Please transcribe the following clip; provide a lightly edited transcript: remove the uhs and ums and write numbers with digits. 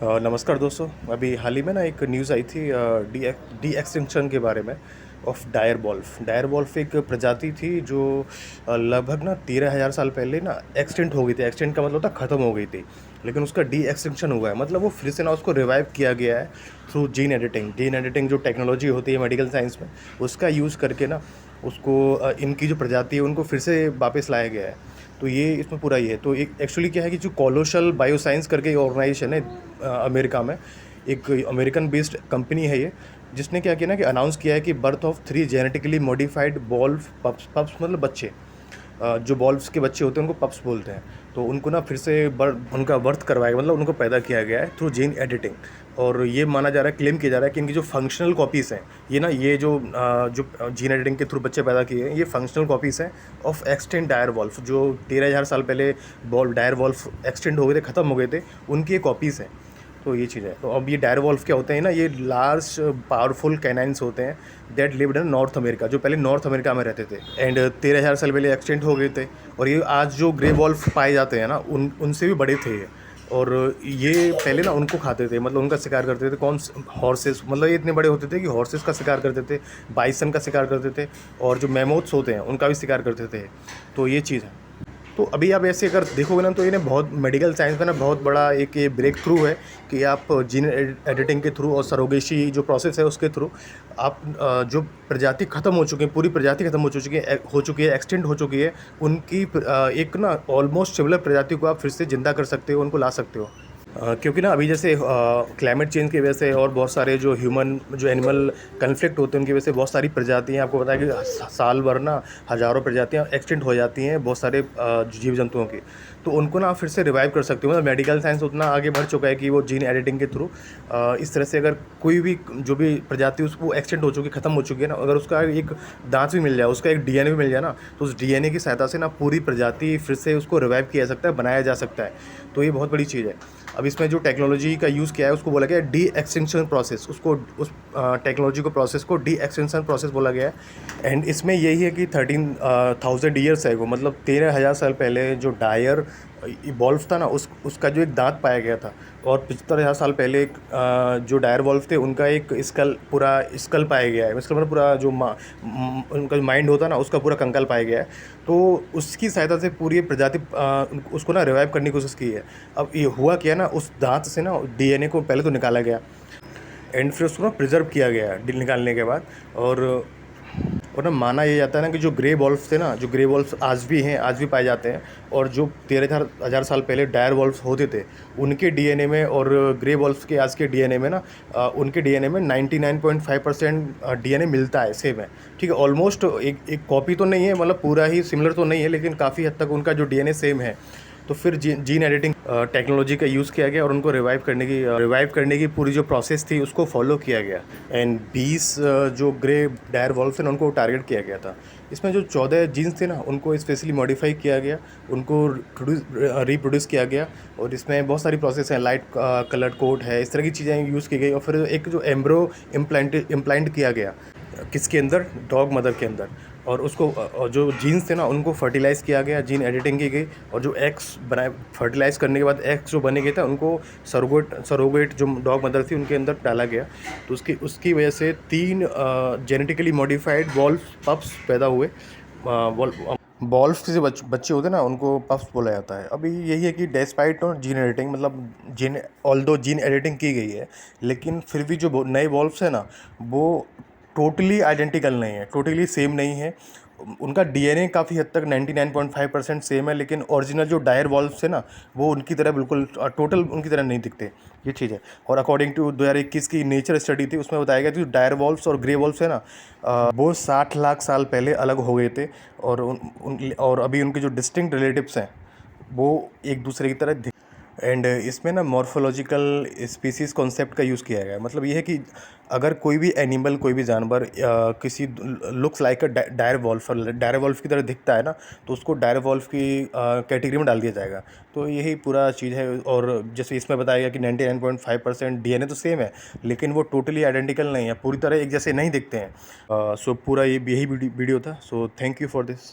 नमस्कार दोस्तों। अभी हाल ही में ना एक न्यूज़ आई थी डी एक्सटिंक्शन के बारे में of dire wolf. Dire wolf एक प्रजाति थी जो लगभग ना 13,000 साल पहले ना एक्सटेंट हो गई थी। एक्सटेंट का मतलब होता ख़त्म हो गई थी, लेकिन उसका डी एक्सटिंक्शन हुआ है। मतलब वो फिर से ना उसको रिवाइव किया गया है through gene editing. Gene editing जो टेक्नोलॉजी होती है मेडिकल साइंस में, उसका यूज़ करके ना उसको इनकी जो प्रजाति है उनको फिर से वापस लाया गया है। तो ये इसमें पूरा ही है। तो एक एक्चुअली क्या है कि जो कोलोशल बायोसाइंस करके ऑर्गेनाइजेशन है अमेरिका में, एक अमेरिकन बेस्ड कंपनी है ये, जिसने क्या किया ना कि अनाउंस किया है कि birth of 3 genetically modified wolf pups. Pups मतलब बच्चे, जो वॉल्व्स के बच्चे होते हैं उनको पप्स बोलते हैं। तो उनको ना फिर से उनका बर्थ करवाया, मतलब उनको पैदा किया गया है थ्रू जीन एडिटिंग। और ये माना जा रहा है, क्लेम किया जा रहा है कि इनकी जो फंक्शनल कॉपीज़ हैं, ये ना ये जो जीन एडिटिंग के थ्रू बच्चे पैदा किए हैं, ये फंक्शनल कॉपीज़ हैं ऑफ एक्सटेंट डायर वॉल्फ। जो 13,000 साल पहले डायर वॉल्फ एक्सटेंट हो गए थे, ख़त्म हो गए थे, उनकी ये कॉपीज़ हैं। तो ये चीज़ है। तो अब ये डायर वॉल्फ क्या होते हैं ना, ये लार्ज पावरफुल कैनाइंस होते हैं that lived in north America, जो पहले नॉर्थ अमेरिका में रहते थे एंड 13,000 साल पहले एक्सटेंट हो गए थे। और ये आज जो ग्रे वॉल्फ पाए जाते हैं ना, उनसे भी बड़े थे ये। और ये पहले ना उनको खाते थे, मतलब उनका शिकार करते थे। हॉर्सेस, मतलब ये इतने बड़े होते थे कि हॉर्सेस का शिकार करते थे, बाइसन का शिकार करते थे, और जो मैमोथ्स होते हैं उनका भी शिकार करते थे। तो ये चीज़ है। तो अभी आप ऐसे अगर देखोगे ना, तो इन्हें बहुत मेडिकल साइंस में ना बहुत बड़ा एक ये ब्रेक थ्रू है कि आप जीन एडिटिंग के थ्रू और सरोगेसी जो प्रोसेस है उसके थ्रू आप जो प्रजाति ख़त्म हो चुकी है, पूरी प्रजाति ख़त्म हो चुकी है, एक्सटेंट हो चुकी है, उनकी एक ना ऑलमोस्ट सिमिलर प्रजाति को आप फिर से ज़िंदा कर सकते हो, उनको ला सकते हो। क्योंकि ना अभी जैसे क्लाइमेट चेंज की वजह से और बहुत सारे जो ह्यूमन जो एनिमल कन्फ्लिक्ट होते हैं उनकी वजह से बहुत सारी प्रजातियाँ, आपको पता है कि साल भर ना हज़ारों प्रजातियाँ एक्सटिंक्ट हो जाती हैं बहुत सारे जीव जंतुओं की। तो उनको ना आप फिर से रिवाइव कर सकते हो। मतलब मेडिकल साइंस उतना आगे बढ़ चुका है कि वो जीन एडिटिंग के थ्रू इस तरह से अगर कोई भी जो भी प्रजाति वो एक्सटेंट हो चुकी, ख़त्म हो चुकी है ना, अगर उसका एक दांत भी मिल जाए, उसका एक डीएनए भी मिल जाए ना, तो उस डीएनए की सहायता से ना पूरी प्रजाति फिर से उसको रिवाइव किया जा सकता है, बनाया जा सकता है। तो ये बहुत बड़ी चीज़ है। अब इसमें जो टेक्नोलॉजी का यूज़ किया है उसको बोला गया है डी एक्सटेंशन प्रोसेस। उसको उस टेक्नोलॉजी को प्रोसेस को डी एक्सटेंशन प्रोसेस बोला गया है। एंड इसमें यही है कि 13,000 ईयर्स है वो, मतलब 13,000 साल पहले जो डायर वॉल्फ था ना, उसका जो एक दांत पाया गया था। और 75,000 साल पहले एक जो डायर वॉल्फ थे उनका एक पूरा स्कल पाया गया है। स्कल मतलब पूरा जो उनका जो माइंड होता है ना, उसका पूरा कंकाल पाया गया है। तो उसकी सहायता से पूरी प्रजाति उसको ना रिवाइव करने की कोशिश की है। अब ये हुआ क्या ना, उस दांत से ना डीएनए को पहले तो निकाला गया एंड फिर उसको ना प्रिजर्व किया गया निकालने के बाद। और ना माना ये जाता है ना कि जो ग्रे वॉल्फ थे ना, जो ग्रे वॉल्फ आज भी हैं, आज भी पाए जाते हैं, और जो 13,000 साल पहले डायर वॉल्फ होते थे उनके डीएनए में और ग्रे वॉल्फ के आज के डीएनए में ना उनके डीएनए में 99.5% डीएनए मिलता है, सेम है। ठीक है, ऑलमोस्ट एक कॉपी तो नहीं है, मतलब पूरा ही सिमिलर तो नहीं है, लेकिन काफ़ी हद तक उनका जो डीएनए सेम है। तो फिर जीन एडिटिंग टेक्नोलॉजी का यूज़ किया गया और उनको रिवाइव करने की पूरी जो प्रोसेस थी उसको फॉलो किया गया। एंड 20 जो ग्रे डायर वॉल्फ थे ना, उनको टारगेट किया गया था। इसमें जो 14 जीन्स थे ना, उनको स्पेशली मॉडिफाई किया गया, उनको रिप्रोड्यूस किया गया। और इसमें बहुत सारी प्रोसेस हैं, लाइट कलर कोड है, इस तरह की चीज़ें यूज़ की गई। और फिर एक जो एम्ब्रो इम्प्लांट किया गया, किसके अंदर, डॉग मदर के अंदर। और उसको और जो जीन्स थे ना उनको फर्टिलाइज़ किया गया, जीन एडिटिंग की गई। और जो एग्स बनाए, फर्टिलाइज़ करने के बाद एग्स जो बने गए थे उनको सरोगेट जो डॉग मदर थी उनके अंदर डाला गया। तो उसकी वजह से 3 जेनेटिकली मॉडिफाइड वॉल्फ पप्स पैदा हुए। वॉल्फ के जो बच्चे होते हैं ना, उनको पफ्स बोला जाता है। अभी यही है कि डेस्पाइट और जीन एडिटिंग, मतलब जीन एडिटिंग की गई है, लेकिन फिर भी जो नए वॉल्फ्स हैं ना, वो टोटली आइडेंटिकल नहीं है, टोटली सेम नहीं है। उनका डीएनए काफ़ी हद तक 99.5% सेम है, लेकिन ओरिजिनल जो डायर वॉल्व्स है ना, वो उनकी तरह बिल्कुल टोटल उनकी तरह नहीं दिखते। ये चीज़ है। और अकॉर्डिंग टू 2021 की नेचर स्टडी थी, उसमें बताया गया था कि डायर वॉल्व्स और ग्रे वॉल्व्स है ना, वो 60 लाख साल पहले अलग हो गए थे। और अभी उनके जो डिस्टिंक्ट रिलेटिव्स हैं वो एक दूसरे की तरह एंड इसमें ना मॉर्फोलॉजिकल स्पीसीज़ कॉन्सेप्ट का यूज़ किया गया है। मतलब ये है कि अगर कोई भी एनिमल, कोई भी जानवर किसी looks like a dire wolf की तरह दिखता है ना, तो उसको डायर वॉल्फ की कैटेगरी में डाल दिया जाएगा। तो यही पूरा चीज़ है। और जैसे इसमें बताया गया कि 99.5% डीएनए तो सेम है, लेकिन वो टोटली आइडेंटिकल नहीं है, पूरी तरह एक जैसे नहीं दिखते हैं। सो पूरा यही वीडियो था। So thank you for this.